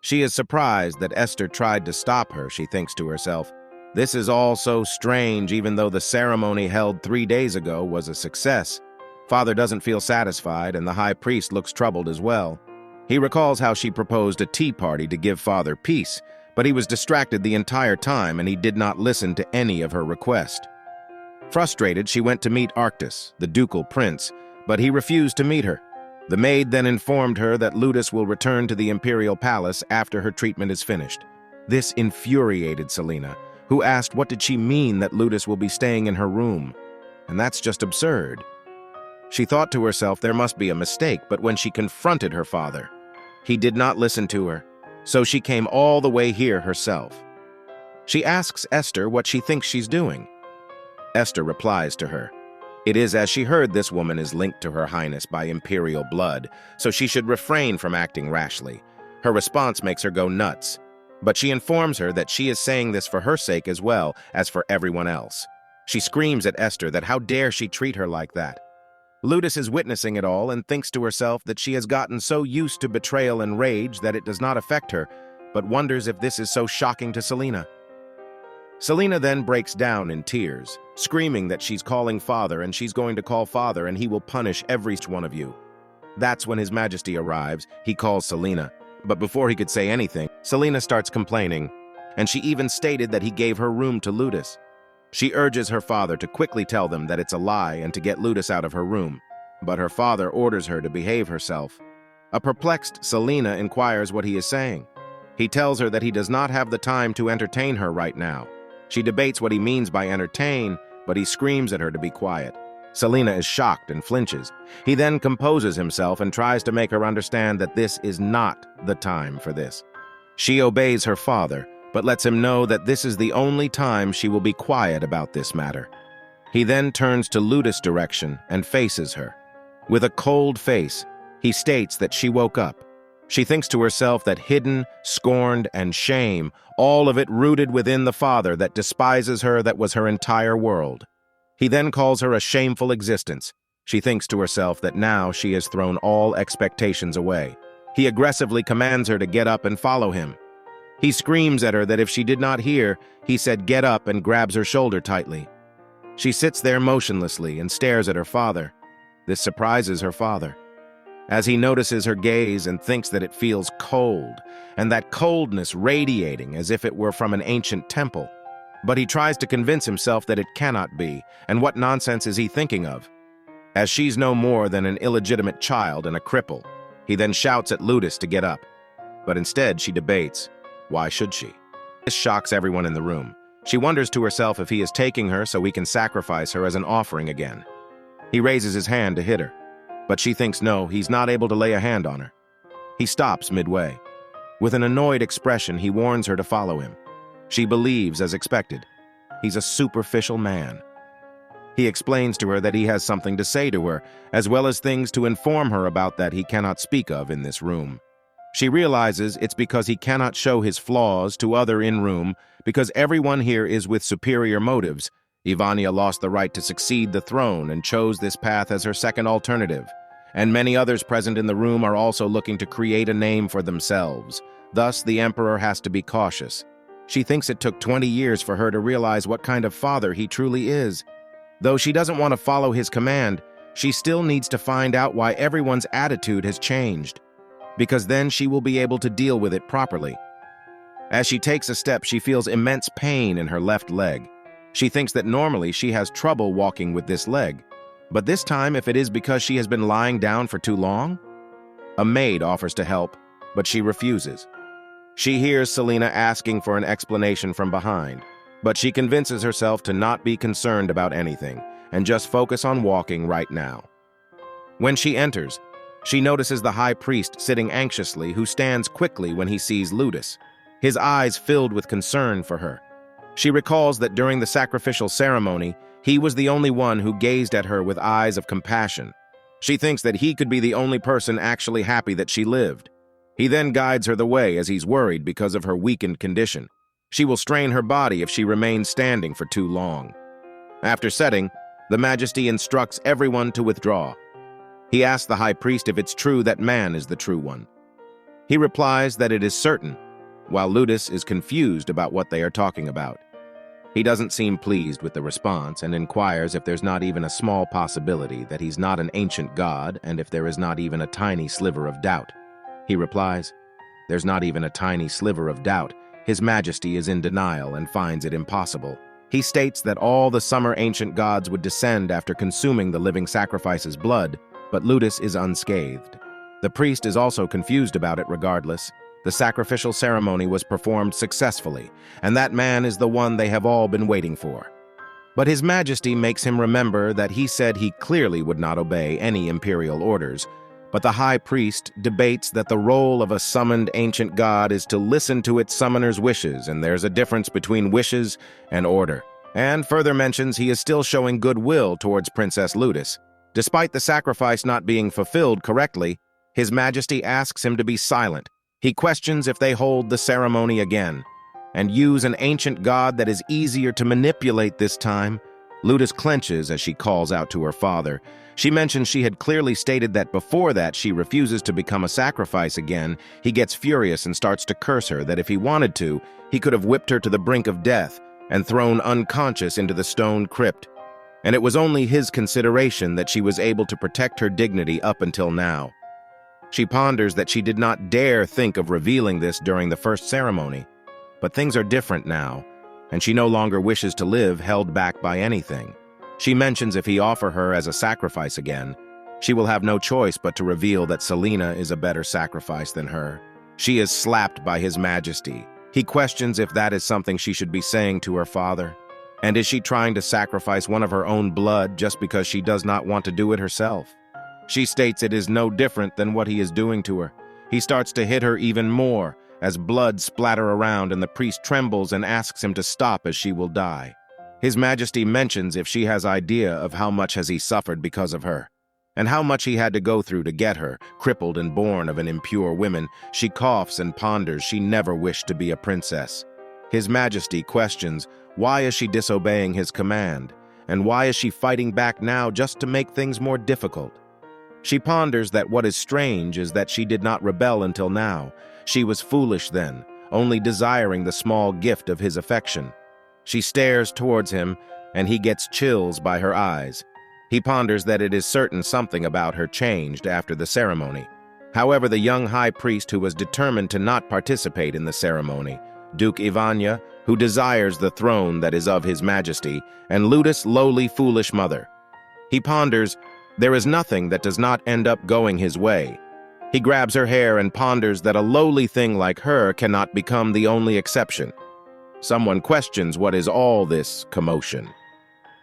She is surprised that Esther tried to stop her, she thinks to herself. This is all so strange, even though the ceremony held 3 days ago was a success. Father doesn't feel satisfied, and the high priest looks troubled as well. He recalls how she proposed a tea party to give Father peace, but he was distracted the entire time and he did not listen to any of her request. Frustrated, she went to meet Arctus, the ducal prince, but he refused to meet her. The maid then informed her that Ludus will return to the imperial palace after her treatment is finished. This infuriated Selena, who asked what did she mean that Ludus will be staying in her room. And that's just absurd. She thought to herself there must be a mistake, but when she confronted her father, he did not listen to her, so she came all the way here herself. She asks Esther what she thinks she's doing. Esther replies to her, "It is as she heard this woman is linked to her highness by imperial blood, so she should refrain from acting rashly." Her response makes her go nuts, but she informs her that she is saying this for her sake as well as for everyone else. She screams at Esther that how dare she treat her like that. Ludus is witnessing it all and thinks to herself that she has gotten so used to betrayal and rage that it does not affect her, but wonders if this is so shocking to Selena. Selena then breaks down in tears, screaming that she's calling Father and she's going to call Father and he will punish every one of you. That's when His Majesty arrives. He calls Selena, but before he could say anything, Selena starts complaining, and she even stated that he gave her room to Ludus. She urges her father to quickly tell them that it's a lie and to get Ludus out of her room, but her father orders her to behave herself. A perplexed Selena inquires what he is saying. He tells her that he does not have the time to entertain her right now. She debates what he means by entertain, but he screams at her to be quiet. Selena is shocked and flinches. He then composes himself and tries to make her understand that this is not the time for this. She obeys her father, but lets him know that this is the only time she will be quiet about this matter. He then turns to Ludus' direction and faces her. With a cold face, he states that she woke up. She thinks to herself that hidden, scorned, and shame, all of it rooted within the father that despises her, that was her entire world. He then calls her a shameful existence. She thinks to herself that now she has thrown all expectations away. He aggressively commands her to get up and follow him. He screams at her that if she did not hear, he said get up and grabs her shoulder tightly. She sits there motionlessly and stares at her father. This surprises her father, as he notices her gaze and thinks that it feels cold, and that coldness radiating as if it were from an ancient temple. But he tries to convince himself that it cannot be, and what nonsense is he thinking of? As she's no more than an illegitimate child and a cripple, he then shouts at Ludus to get up. But instead she debates. Why should she? This shocks everyone in the room. She wonders to herself if he is taking her so he can sacrifice her as an offering again. He raises his hand to hit her, but she thinks no, he's not able to lay a hand on her. He stops midway. With an annoyed expression, he warns her to follow him. She believes as expected. He's a superficial man. He explains to her that he has something to say to her, as well as things to inform her about that he cannot speak of in this room. She realizes it's because he cannot show his flaws to other in-room because everyone here is with superior motives. Ivania lost the right to succeed the throne and chose this path as her second alternative. And many others present in the room are also looking to create a name for themselves. Thus, the emperor has to be cautious. She thinks it took 20 years for her to realize what kind of father he truly is. Though she doesn't want to follow his command, she still needs to find out why everyone's attitude has changed, because then she will be able to deal with it properly. As she takes a step, she feels immense pain in her left leg. She thinks that normally she has trouble walking with this leg, but this time if it is because she has been lying down for too long? A maid offers to help, but she refuses. She hears Selena asking for an explanation from behind, but she convinces herself to not be concerned about anything and just focus on walking right now. When she enters, she notices the high priest sitting anxiously, who stands quickly when he sees Ludus, his eyes filled with concern for her. She recalls that during the sacrificial ceremony, he was the only one who gazed at her with eyes of compassion. She thinks that he could be the only person actually happy that she lived. He then guides her the way as he's worried because of her weakened condition. She will strain her body if she remains standing for too long. After setting, the Majesty instructs everyone to withdraw. He asks the high priest if it's true that man is the true one. He replies that it is certain, while Ludus is confused about what they are talking about. He doesn't seem pleased with the response and inquires if there's not even a small possibility that he's not an ancient god and if there is not even a tiny sliver of doubt. He replies, "There's not even a tiny sliver of doubt. His Majesty is in denial and finds it impossible." He states that all the summer ancient gods would descend after consuming the living sacrifice's blood, but Ludus is unscathed. The priest is also confused about it regardless. The sacrificial ceremony was performed successfully, and that man is the one they have all been waiting for. But His Majesty makes him remember that he said he clearly would not obey any imperial orders, but the high priest debates that the role of a summoned ancient god is to listen to its summoner's wishes, and there's a difference between wishes and order. And further mentions he is still showing goodwill towards Princess Ludus. Despite the sacrifice not being fulfilled correctly, His Majesty asks him to be silent. He questions if they hold the ceremony again, and use an ancient god that is easier to manipulate this time. Ludus clenches as she calls out to her father. She mentions she had clearly stated that before that she refuses to become a sacrifice again. He gets furious and starts to curse her that if he wanted to, he could have whipped her to the brink of death and thrown unconscious into the stone crypt. And it was only his consideration that she was able to protect her dignity up until now. She ponders that she did not dare think of revealing this during the first ceremony. But things are different now, and she no longer wishes to live held back by anything. She mentions if he offer her as a sacrifice again, she will have no choice but to reveal that Selena is a better sacrifice than her. She is slapped by His Majesty. He questions if that is something she should be saying to her father. And is she trying to sacrifice one of her own blood just because she does not want to do it herself? She states it is no different than what he is doing to her. He starts to hit her even more as blood splatter around and the priest trembles and asks him to stop as she will die. His Majesty mentions if she has idea of how much has he suffered because of her, and how much he had to go through to get her, crippled and born of an impure woman. She coughs and ponders she never wished to be a princess. His Majesty questions why is she disobeying his command, and why is she fighting back now just to make things more difficult? She ponders that what is strange is that she did not rebel until now. She was foolish then, only desiring the small gift of his affection. She stares towards him, and he gets chills by her eyes. He ponders that it is certain something about her changed after the ceremony. However, the young high priest who was determined to not participate in the ceremony, Duke Ivania, who desires the throne that is of His Majesty, and Ludus' lowly foolish mother. He ponders, there is nothing that does not end up going his way. He grabs her hair and ponders that a lowly thing like her cannot become the only exception. Someone questions what is all this commotion.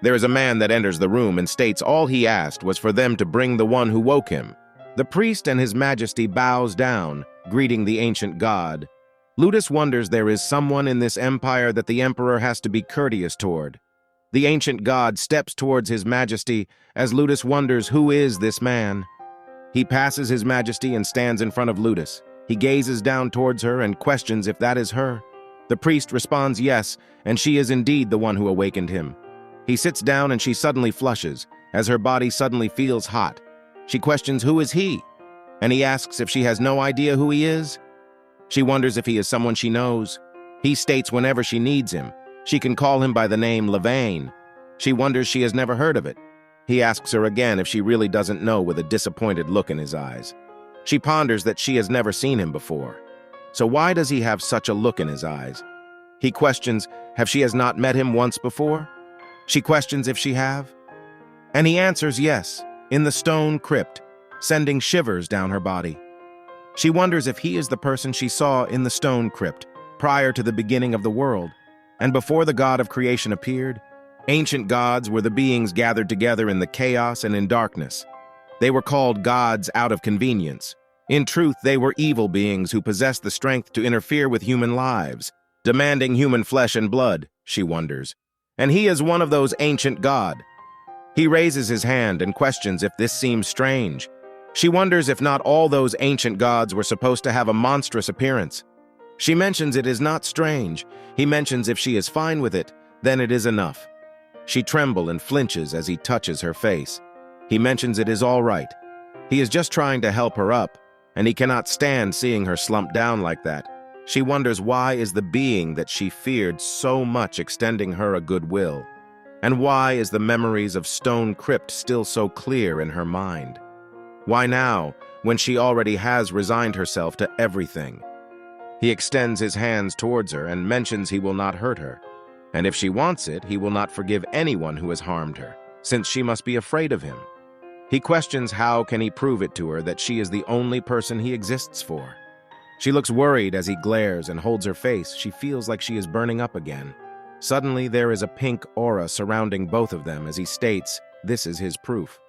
There is a man that enters the room and states all he asked was for them to bring the one who woke him. The priest and His Majesty bows down, greeting the ancient god. Ludus wonders there is someone in this empire that the emperor has to be courteous toward. The ancient god steps towards His Majesty as Ludus wonders who is this man. He passes His Majesty and stands in front of Ludus. He gazes down towards her and questions if that is her. The priest responds yes, and she is indeed the one who awakened him. He sits down and she suddenly flushes, as her body suddenly feels hot. She questions who is he, and he asks if she has no idea who he is. She wonders if he is someone she knows. He states whenever she needs him, she can call him by the name Levain. She wonders she has never heard of it. He asks her again if she really doesn't know with a disappointed look in his eyes. She ponders that she has never seen him before. So why does he have such a look in his eyes? He questions if she has not met him once before. She questions if she have. And he answers yes, in the stone crypt, sending shivers down her body. She wonders if he is the person she saw in the stone crypt prior to the beginning of the world, and before the god of creation appeared. Ancient gods were the beings gathered together in the chaos and in darkness. They were called gods out of convenience. In truth, they were evil beings who possessed the strength to interfere with human lives, demanding human flesh and blood, she wonders. And he is one of those ancient gods. He raises his hand and questions if this seems strange. She wonders if not all those ancient gods were supposed to have a monstrous appearance. She mentions it is not strange. He mentions if she is fine with it, then it is enough. She trembles and flinches as he touches her face. He mentions it is all right. He is just trying to help her up, and he cannot stand seeing her slumped down like that. She wonders why is the being that she feared so much extending her a goodwill, and why is the memories of Stone Crypt still so clear in her mind? Why now, when she already has resigned herself to everything? He extends his hands towards her and mentions he will not hurt her, and if she wants it, he will not forgive anyone who has harmed her, since she must be afraid of him. He questions how can he prove it to her that she is the only person he exists for. She looks worried as he glares and holds her face. She feels like she is burning up again. Suddenly, there is a pink aura surrounding both of them as he states this is his proof.